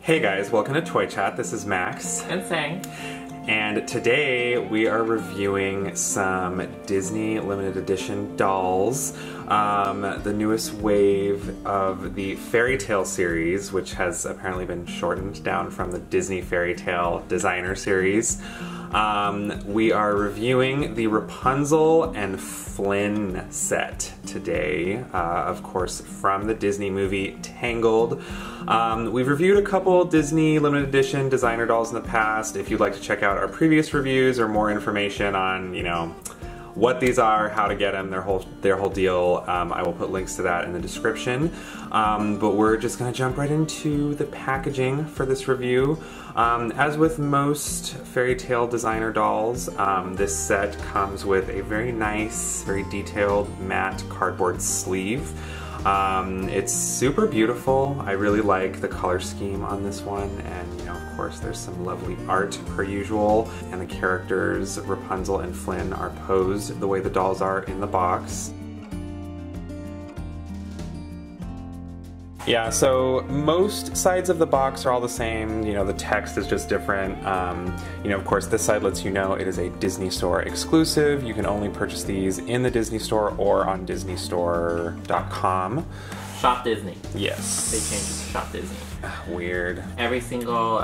Hey guys, welcome to Toy Chat. This is Max. And Sang. And today we are reviewing some Disney limited edition dolls. The newest wave of the Fairytale series, which has apparently been shortened down from the Disney Fairytale Designer series. We are reviewing the Rapunzel and Flynn set today, of course from the Disney movie Tangled. We've reviewed a couple Disney limited edition designer dolls in the past. If you'd like to check out our previous reviews or more information on, you know, what these are, how to get them, their whole deal, I will put links to that in the description. But we're just gonna jump right into the packaging for this review. As with most Fairytale designer dolls, this set comes with a very nice, very detailed matte cardboard sleeve. It's super beautiful. I really like the color scheme on this one, and you know, of course there's some lovely art per usual, and the characters Rapunzel and Flynn are posed the way the dolls are in the box. Yeah, so most sides of the box are all the same, you know, the text is just different. You know, of course, this side lets you know it is a Disney Store exclusive. You can only purchase these in the Disney Store or on DisneyStore.com. Shop Disney. Yes. They changed it to Shop Disney. Weird. Every single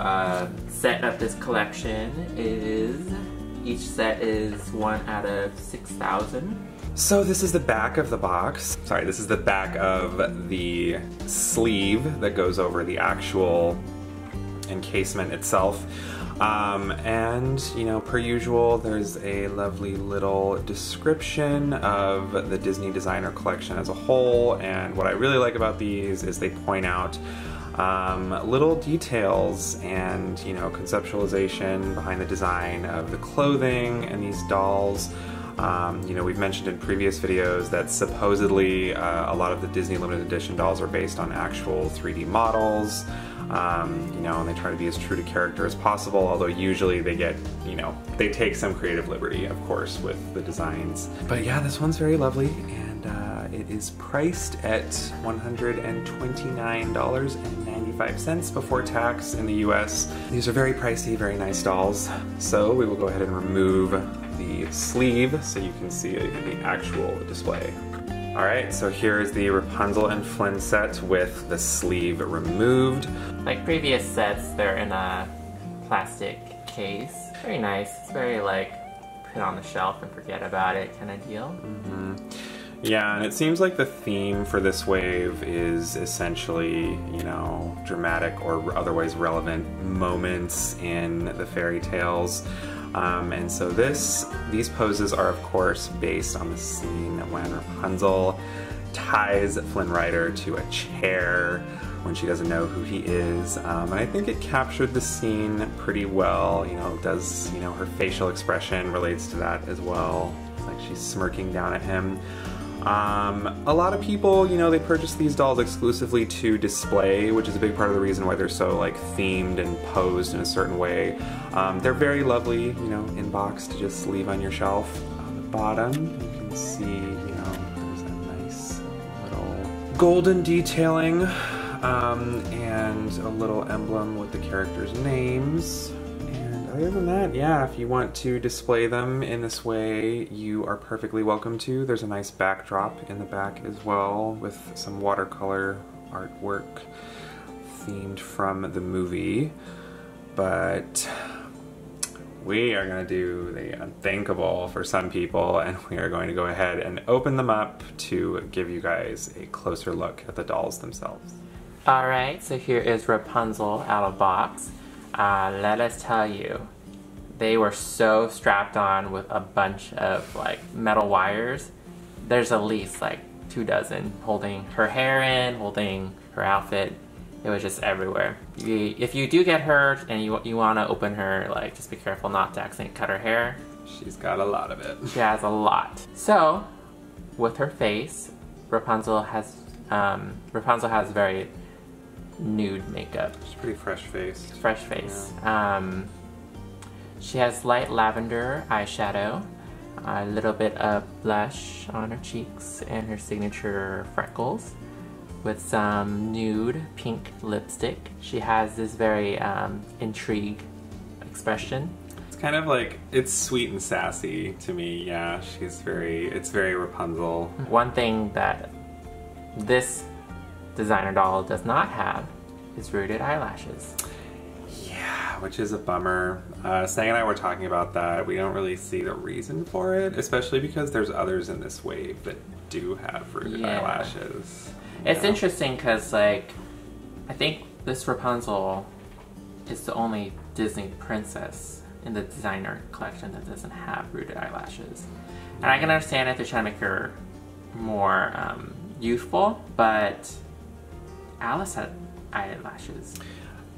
set of this collection each set is 1 out of 6,000. So this is the back of the box. Sorry, this is the back of the sleeve that goes over the actual encasement itself. And, you know, per usual, there's a lovely little description of the Disney Designer Collection as a whole. And what I really like about these is they point out little details and, you know, conceptualization behind the design of the clothing and these dolls. You know, we've mentioned in previous videos that supposedly a lot of the Disney limited edition dolls are based on actual 3D models, you know, and they try to be as true to character as possible, although usually they get, you know, they take some creative liberty, of course, with the designs. But yeah, this one's very lovely, and it is priced at $129.95 before tax in the US. These are very pricey, very nice dolls. So we will go ahead and remove the sleeve so you can see it in the actual display. Alright, so here is the Rapunzel and Flynn set with the sleeve removed. Like previous sets, they're in a plastic case. Very nice. It's very like put on the shelf and forget about it kind of deal. Yeah, and it seems like the theme for this wave is essentially, you know, dramatic or otherwise relevant moments in the fairy tales. And so these poses are of course based on the scene when Rapunzel ties Flynn Rider to a chair when she doesn't know who he is. And I think it captured the scene pretty well. You know, does, you know, her facial expression relates to that as well. It's like she's smirking down at him. A lot of people, you know, they purchase these dolls exclusively to display, which is a big part of the reason why they're so like themed and posed in a certain way. They're very lovely, you know, in box to just leave on your shelf. On the bottom, you can see, you know, there's a nice little golden detailing and a little emblem with the characters' names. Other than that, yeah, if you want to display them in this way, you are perfectly welcome to. There's a nice backdrop in the back as well with some watercolor artwork themed from the movie. But we are going to do the unthinkable for some people, and we are going to go ahead and open them up to give you guys a closer look at the dolls themselves. Alright, so here is Rapunzel out of box. Let us tell you, they were so strapped on with a bunch of like metal wires. There's at least like 24 holding her hair in, holding her outfit. It was just everywhere. If you do get her and you want to open her, like just be careful not to accidentally cut her hair. She's got a lot of it. She has a lot. So, with her face, Rapunzel has very nude makeup. She's pretty fresh-faced. Fresh face. Yeah. She has light lavender eyeshadow, a little bit of blush on her cheeks, and her signature freckles. with some nude pink lipstick. She has this very intrigue expression. It's kind of like, it's sweet and sassy to me, yeah. It's very Rapunzel. One thing that this designer doll does not have is rooted eyelashes. Yeah, which is a bummer. Sang and I were talking about that. We don't really see the reason for it, especially because there's others in this wave that do have rooted eyelashes. It's interesting because, like, I think this Rapunzel is the only Disney princess in the designer collection that doesn't have rooted eyelashes. And I can understand if they're trying to make her more youthful, but Alice had eyelashes.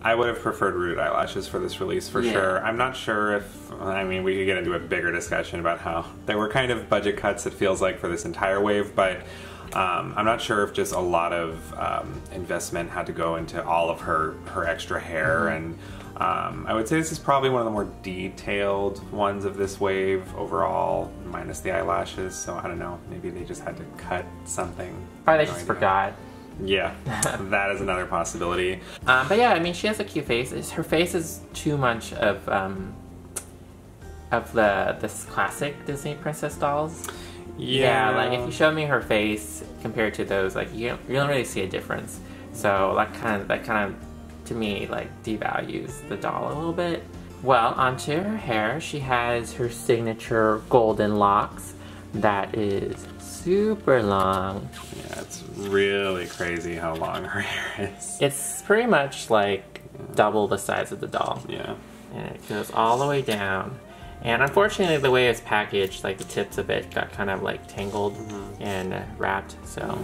I would have preferred rooted eyelashes for this release for sure. I'm not sure if, I mean, we could get into a bigger discussion about how there were kind of budget cuts, it feels like, for this entire wave, but I'm not sure if just a lot of investment had to go into all of her extra hair, and I would say this is probably one of the more detailed ones of this wave overall, minus the eyelashes, so I don't know, maybe they just had to cut something. Or they just forgot. Yeah, that is another possibility. But yeah, I mean, she has a cute face. Her face is too much of this classic Disney princess dolls. Yeah, like if you show me her face compared to those, like you don't really see a difference. So that kind of to me like devalues the doll a little bit. Well, onto her hair. She has her signature golden locks that is super long. Yeah, it's really crazy how long her hair is. It's pretty much like double the size of the doll. Yeah. And it goes all the way down. And unfortunately, the way it's packaged, like the tips of it got kind of like tangled and wrapped, so.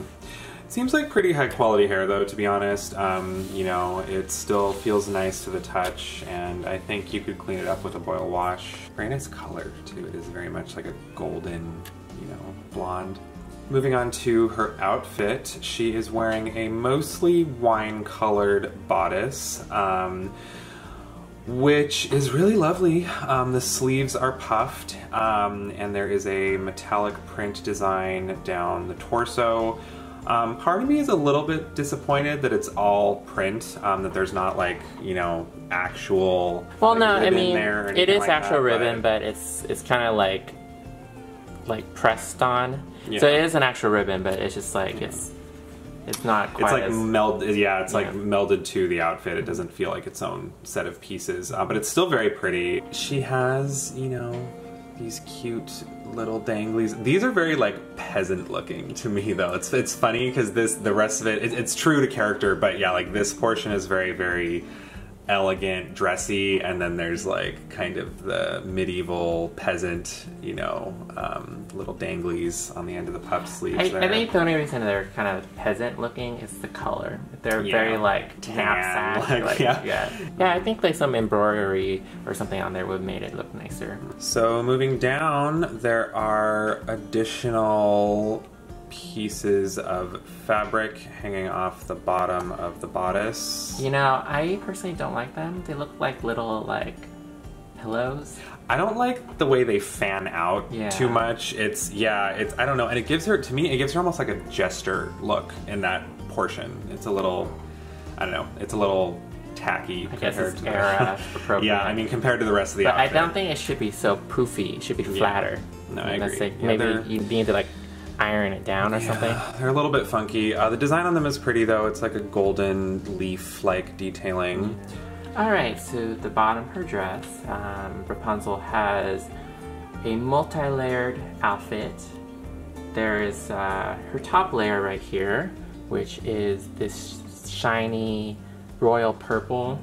Seems like pretty high quality hair though, to be honest. You know, it still feels nice to the touch, and I think you could clean it up with a boil wash. Very nice color too. It is very much like a golden, you know, blonde. Moving on to her outfit, she is wearing a mostly wine-colored bodice, which is really lovely. The sleeves are puffed, and there is a metallic print design down the torso. Part of me is a little bit disappointed that it's all print, that there's not like, you know, actual well, no, I ribbon mean, there or it is like actual that, ribbon, but it's kind of like pressed on. Yeah. So it is an actual ribbon, but it's just like it's not quite. It's like as, like melded to the outfit. It doesn't feel like its own set of pieces, but it's still very pretty. She has, you know, these cute little danglies. These are very like peasant looking to me though. It's funny because the rest of it's true to character, but yeah, like this portion is very, very elegant, dressy, and then there's like kind of the medieval peasant, you know, little danglies on the end of the puff sleeves. I think the only reason they're kind of peasant looking is the color. They're very like knapsack. Like, yeah, I think like some embroidery or something on there would have made it look nicer. So moving down, there are additional pieces of fabric hanging off the bottom of the bodice. You know, I personally don't like them. They look like little like pillows. I don't like the way they fan out too much. It's I don't know, and it gives her, to me, it gives her almost like a jester look in that portion. It's a little, I don't know, it's a little tacky compared to era appropriate. Yeah, I mean compared to the rest of the outfit. outfit. I don't think it should be so poofy. It should be flatter. No, I agree. Like, maybe you need to like iron it down or something. They're a little bit funky. The design on them is pretty though. It's like a golden leaf-like detailing. Alright, so the bottom of her dress, Rapunzel has a multi-layered outfit. There is her top layer right here, which is this shiny royal purple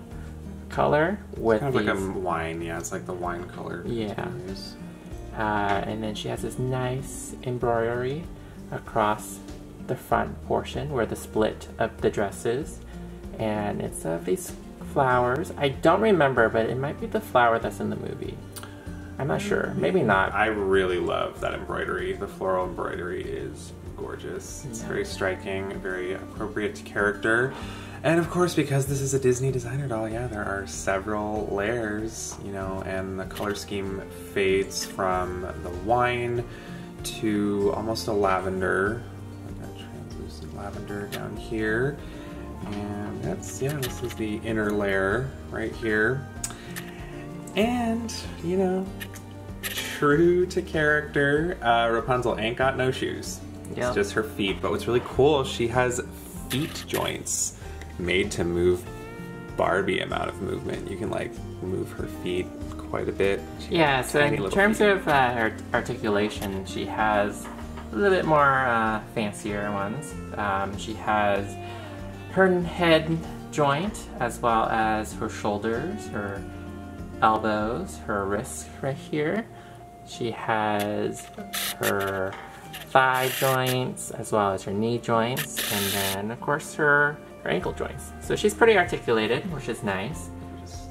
color with kind of like a wine, it's like the wine color. And then she has this nice embroidery across the front portion where the split of the dress is. And it's these flowers. I don't remember, but it might be the flower that's in the movie. I'm not sure. Maybe not. I really love that embroidery. The floral embroidery is gorgeous. It's very striking, very appropriate to character. And of course, because this is a Disney designer doll, there are several layers, you know, and the color scheme fades from the wine to almost a lavender, like a Some lavender down here. And that's, yeah, this is the inner layer right here. And, you know, true to character, Rapunzel ain't got no shoes. Yep. It's just her feet. But what's really cool, she has feet joints made to move Barbie amount of movement. You can like move her feet quite a bit. Yeah, so in terms of her articulation, she has a little bit more fancier ones. She has her head joint as well as her shoulders, her elbows, her wrists right here. She has her thigh joints as well as her knee joints, and then of course her ankle joints. So she's pretty articulated, which is nice.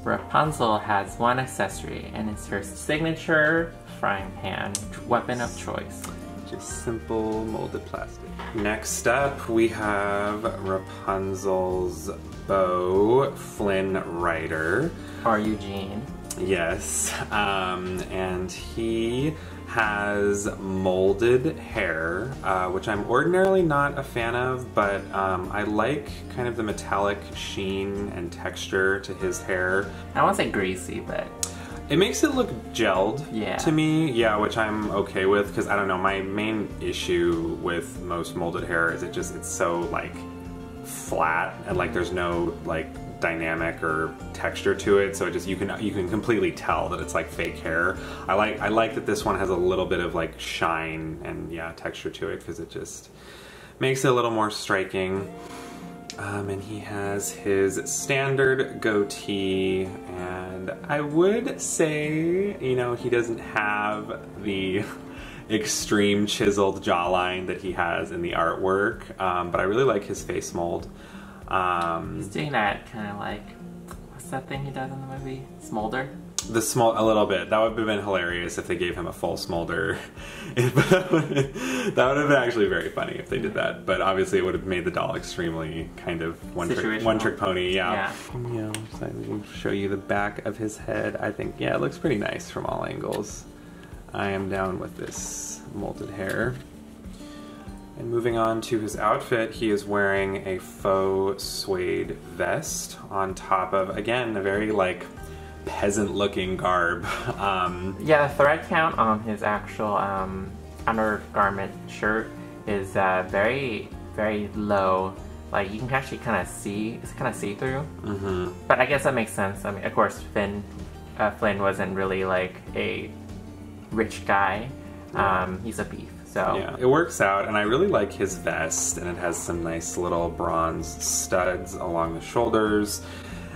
Rapunzel has one accessory, and it's her signature frying pan, weapon of choice. Just simple molded plastic. Next up, we have Rapunzel's beau, Flynn Rider. Or Eugene. Yes, and he has molded hair, which I'm ordinarily not a fan of, but I like kind of the metallic sheen and texture to his hair. I won't say greasy, but it makes it look gelled to me, yeah, which I'm okay with, because I don't know, my main issue with most molded hair is it's so like flat and like there's no like dynamic or texture to it, so it just you can completely tell that it's like fake hair. I like that this one has a little bit of like shine and yeah, texture to it, because it just makes it a little more striking. And he has his standard goatee, and I would say, you know, he doesn't have the extreme chiseled jawline that he has in the artwork, but I really like his face mold. He's doing that kind of like, what's that thing he does in the movie? Smolder? A little bit. That would have been hilarious if they gave him a full smolder. That would have been actually very funny if they did that. But obviously it would have made the doll extremely kind of one trick pony. Yeah. You know, so I will show you the back of his head. I think, yeah, it looks pretty nice from all angles. I am down with this molded hair. And moving on to his outfit, he is wearing a faux suede vest on top of, again, a very like peasant-looking garb. Yeah, the thread count on his actual undergarment shirt is very, very low. Like you can actually kind of see, it's kind of see-through. Mm-hmm. But I guess that makes sense. I mean, of course, Flynn wasn't really like a rich guy. He's a beef. So yeah, it works out, and I really like his vest, and it has some nice little bronze studs along the shoulders,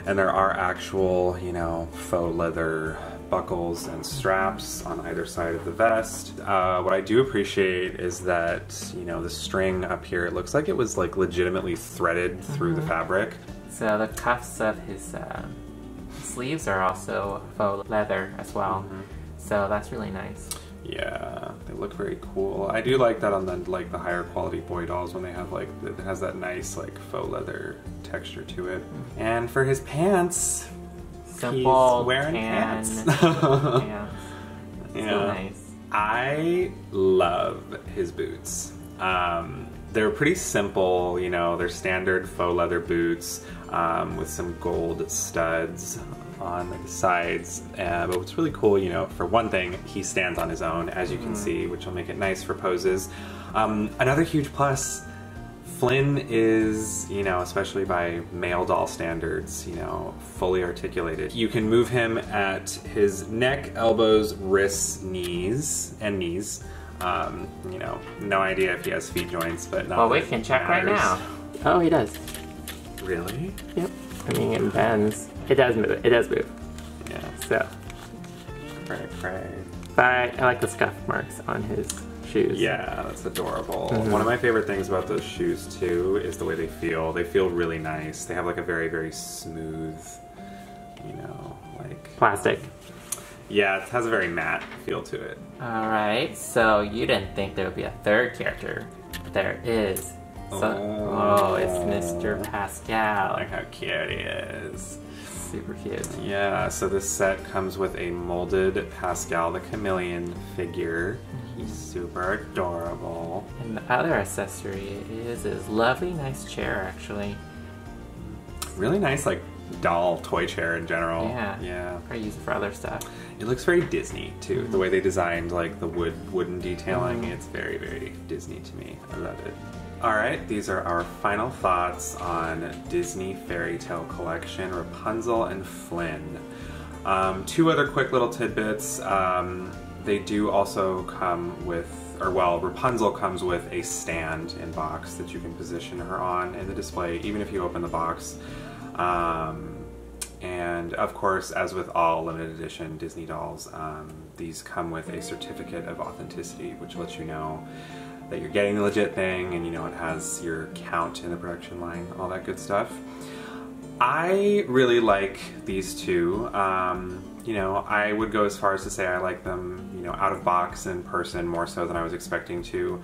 and there are actual, you know, faux leather buckles and straps on either side of the vest. What I do appreciate is that, you know, the string up here, it looks like it was like legitimately threaded through the fabric. So the cuffs of his sleeves are also faux leather as well. So that's really nice. Yeah, they look very cool. I do like that on the like the higher quality boy dolls when they have like it has that nice like faux leather texture to it. And for his pants, simple, he's wearing pants. Yeah, so nice. I love his boots. They're pretty simple, you know. They're standard faux leather boots with some gold studs on the sides, but what's really cool, you know, for one thing, he stands on his own, as you can see, which will make it nice for poses. Another huge plus, Flynn is, you know, especially by male doll standards, you know, fully articulated. You can move him at his neck, elbows, wrists, knees. You know, no idea if he has feet joints, but not. Well, we can check right now. Oh, he does. Really? Yep. I mean, it bends. It does move. It does move. Yeah. So. Right. But I like the scuff marks on his shoes. Yeah, that's adorable. One of my favorite things about those shoes too is the way they feel. They feel really nice. They have like a very, very smooth, you know, like plastic. Yeah, it has a very matte feel to it. Alright, so you didn't think there would be a third character. There is. So, oh, it's Mr. Pascal. Look how cute he is. super cute. Yeah, so this set comes with a molded Pascal the Chameleon figure. He's super adorable. And the other accessory is this lovely, nice chair, actually. Really nice, like, doll toy chair in general. Yeah. I use it for other stuff. It looks very Disney, too. The way they designed, like, the wooden detailing, it's very, very Disney to me. I love it. Alright, these are our final thoughts on Disney Fairytale Collection, Rapunzel and Flynn. Two other quick little tidbits. They do also come with, or well, Rapunzel comes with a stand in box that you can position her on in the display, even if you open the box. And of course, as with all limited edition Disney dolls, these come with a certificate of authenticity, which lets you know that you're getting the legit thing, and you know it has your count in the production line, all that good stuff. I really like these two. You know, I would go as far as to say I like them, you know, out of box in person more so than I was expecting to.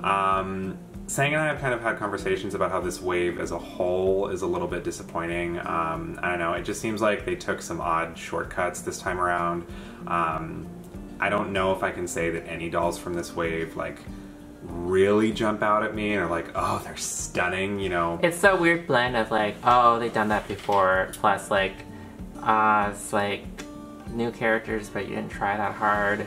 Sang and I have kind of had conversations about how this wave as a whole is a little bit disappointing. I don't know, it just seems like they took some odd shortcuts this time around. I don't know if I can say that any dolls from this wave, like, really jump out at me and are like, oh, they're stunning, you know. It's a weird blend of like, oh, they've done that before, plus like, it's like new characters, but you didn't try that hard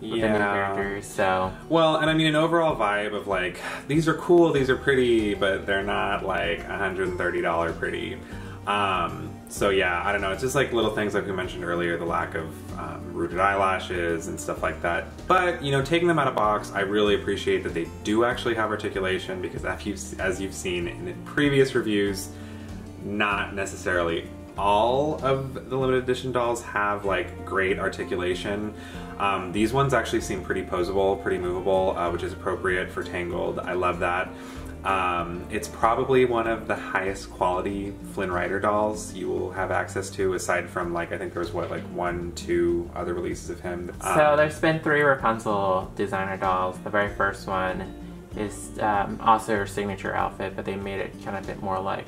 with the new characters, so. Well, and I mean an overall vibe of like, these are cool, these are pretty, but they're not like $130 pretty. So yeah, I don't know, it's just like little things like we mentioned earlier, the lack of rooted eyelashes and stuff like that. But, you know, taking them out of box, I really appreciate that they do actually have articulation, because as you've seen in the previous reviews, not necessarily all of the limited edition dolls have like great articulation. These ones actually seem pretty posable, pretty movable, which is appropriate for Tangled. I love that. It's probably one of the highest quality Flynn Rider dolls you will have access to, aside from like, I think there was what, like 1-2 other releases of him. So there's been 3 Rapunzel designer dolls. The very first one is also her signature outfit, but they made it kind of a bit more like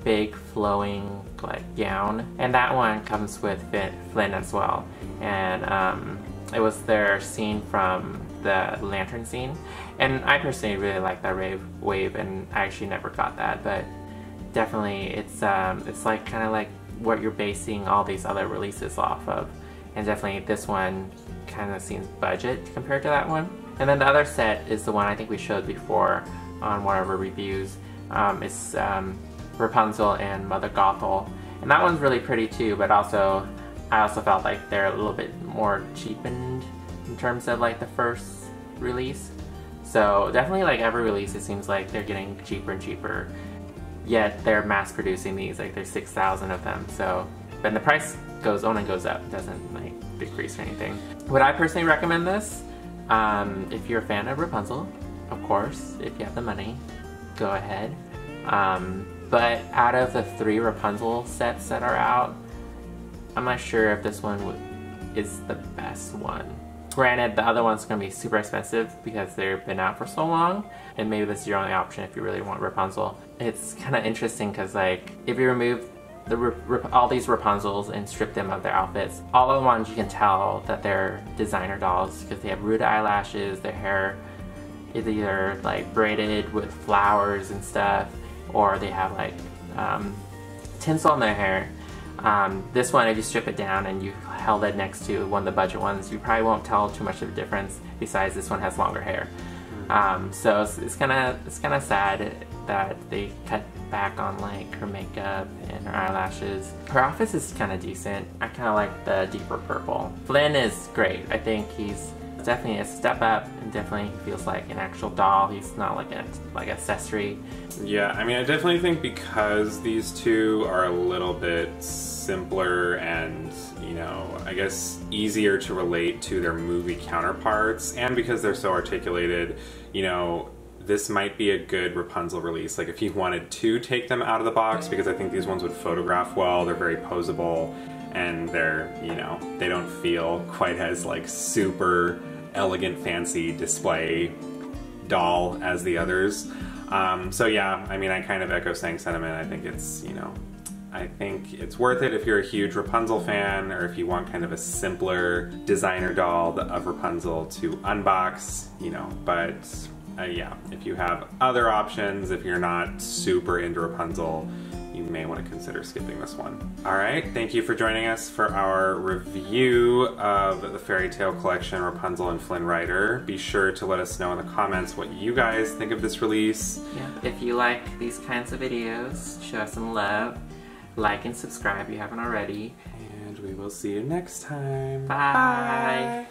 big flowing like gown. And that one comes with Flynn as well. And it was their scene from the lantern scene, and I personally really like that wave, and I actually never got that, but definitely it's like kind of like what you're basing all these other releases off of, and definitely this one kind of seems budget compared to that one. And then the other set is the one I think we showed before on one of our reviews. It's Rapunzel and Mother Gothel, and that one's really pretty too, but also I also felt like they're a little bit more cheapened in terms of like the first release. So definitely like every release it seems like they're getting cheaper and cheaper, yet they're mass producing these, like there's 6,000 of them. So then the price goes on and goes up, it doesn't like decrease or anything. Would I personally recommend this? If you're a fan of Rapunzel, of course, if you have the money, go ahead. But out of the 3 Rapunzel sets that are out, I'm not sure if this one is the best one. Granted, the other one's going to be super expensive because they've been out for so long, and maybe this is your only option if you really want Rapunzel. It's kind of interesting because like, if you remove all these Rapunzels and strip them of their outfits, all of the ones you can tell that they're designer dolls because they have rooted eyelashes, their hair is either like braided with flowers and stuff, or they have like tinsel in their hair. This one, if you strip it down and you held it next to one of the budget ones, you probably won't tell too much of a difference, besides this one has longer hair. So it's kind of sad that they cut back on like her makeup and her eyelashes. Her outfit is kind of decent. I kind of like the deeper purple. Flynn is great. I think he's definitely a step up, and definitely feels like an actual doll. He's not like an accessory. Yeah, I mean, I definitely think because these two are a little bit simpler and, you know, I guess easier to relate to their movie counterparts, and because they're so articulated, you know, this might be a good Rapunzel release. Like if you wanted to take them out of the box, because I think these ones would photograph well, they're very posable, and they're, you know, they don't feel quite as like super elegant, fancy display doll as the others. So yeah, I mean, I kind of echo Sang's sentiment. I think it's, you know, I think it's worth it if you're a huge Rapunzel fan, or if you want kind of a simpler designer doll of Rapunzel to unbox, you know, but yeah, if you have other options, if you're not super into Rapunzel, you may want to consider skipping this one. Alright, thank you for joining us for our review of the Fairytale Collection Rapunzel and Flynn Rider. Be sure to let us know in the comments what you guys think of this release. Yeah, if you like these kinds of videos, show us some love. Like and subscribe if you haven't already. And we will see you next time. Bye.